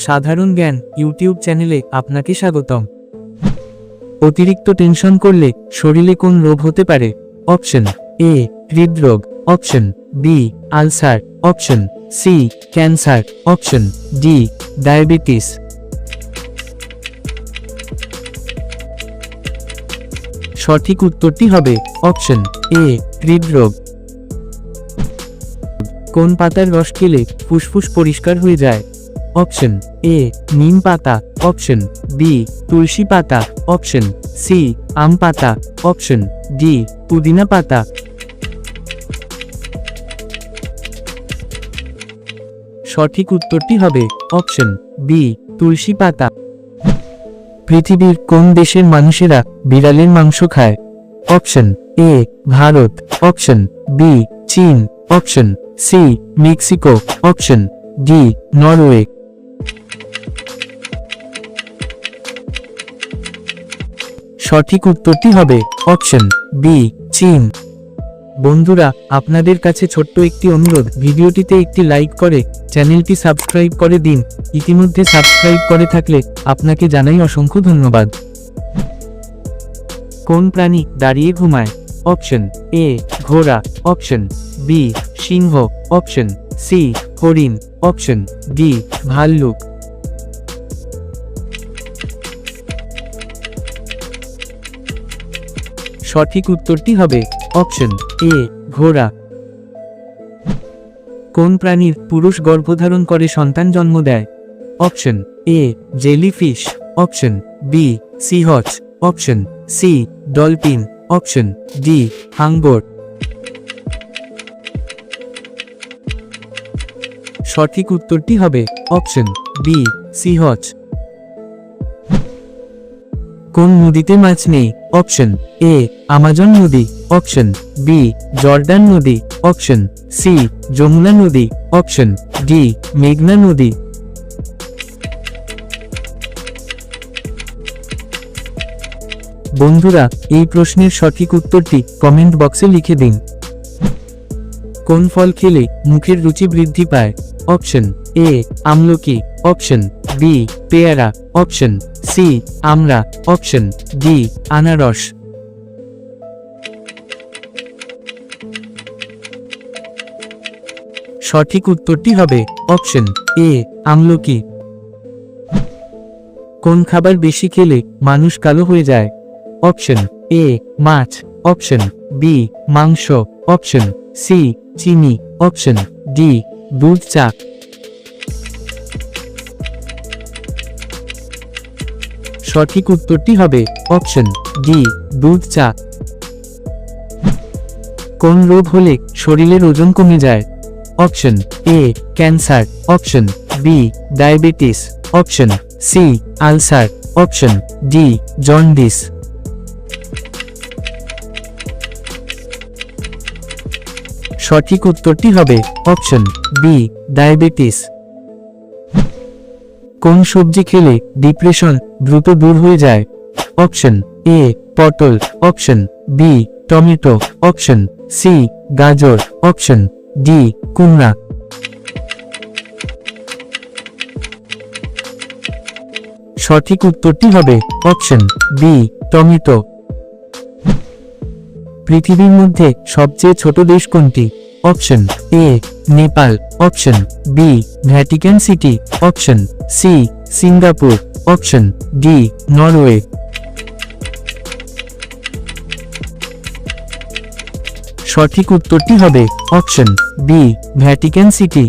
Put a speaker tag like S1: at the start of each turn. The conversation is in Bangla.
S1: সাধারণ জ্ঞান ইউটিউব চ্যানেলে আপনাকে স্বাগতম। অতিরিক্ত টেনশন করলে শরীরে কোন রোগ হতে পারে? অপশন এ হৃদরোগ, option B ulcer, option C cancer, option D diabetes. সঠিক উত্তরটি হবে অপশন এ হৃদরোগ। কোন পাতার রস খেলে ফুসফুস পরিষ্কার হয়ে যায়? অপশন এ নিম পাতা, অপশন বি তুলসী পাতা, অপশন সি আম পাতা, অপশন ডি পুদিনা পাতা। সঠিক উত্তরটি হবে অপশন বি তুলসী পাতা। পৃথিবীর কোন দেশের মানুষেরা বিড়ালের মাংস খায়? Option A Bharat, option B চীন, option C Mexico, option D Norway. সঠিক উত্তরটি হবে অপশন বি চীন। বন্ধুরা, আপনাদের কাছে ছোট্ট একটি অনুরোধ, ভিডিওটিতে একটি লাইক করে চ্যানেলটি সাবস্ক্রাইব করে দিন। ইতিমধ্যে সাবস্ক্রাইব করে থাকলে আপনাকে জানাই অসংখ্য ধন্যবাদ। কোন প্রাণী দাঁড়িয়ে ঘুমায়? অপশন এ ঘোড়া, অপশন বি সিংহ, অপশন সি হরিণ, অপশন ডি ভাল্লুক। সঠিক উত্তরটি হবে অপশন এ ঘোড়া। কোন প্রাণীর পুরুষ গর্ভধারণ করে সন্তান জন্ম দেয়? Option A jellyfish, option B সিহচ, option C dolphin, option D হাঙ্গর। সঠিক উত্তরটি হবে অপশন বি সিহচ। কোন নদীতে মাছ নেই? অপশন এ আমাজন নদী, অপশন বি জর্ডান নদী, অপশন সি যমুনা নদী, অপশন ডি মেঘনা নদী। বন্ধুরা, এই প্রশ্নের সঠিক উত্তরটি কমেন্ট বক্সে লিখে দিন। কোন ফল খেলে মুখের রুচি বৃদ্ধি পায়? অপশন এ আমলকি, অপশন বি পেয়ারা, অপশন সি আমড়া, অপশন ডি আনারস। সঠিক উত্তরটি হবে অপশন এ আমলকি। কোন খাবার বেশি খেলে মানুষ কালো হয়ে যায়? অপশন এ মাছ, অপশন বি মাংস, অপশন সি চিনি, অপশন ডি দুধ চা। সঠিক উত্তরটি হবে অপশন ডি দুধ চা। কোন রোগ হলে শরীরের ওজন কমে যায়? Option A cancer, option B diabetes, option C ulcer, option D jaundice. সঠিক উত্তরটি হবে অপশন বি ডায়াবেটিস। কোন সবজি খেলে ডিপ্রেশন দ্রুত দূর হয়ে যায়? অপশন এ পটল, option B tomato, option C গাজর, অপশন ডি কুমড়া। সঠিক উত্তরটি হবে অপশন বি টমেটো। পৃথিবীর মধ্যে সবচেয়ে ছোট দেশ কোনটি? Option A Nepal, option B Vatican City, option C Singapore, option D Norway. সঠিক উত্তরটি হবে অপশন বি ভ্যাটিকান সিটি।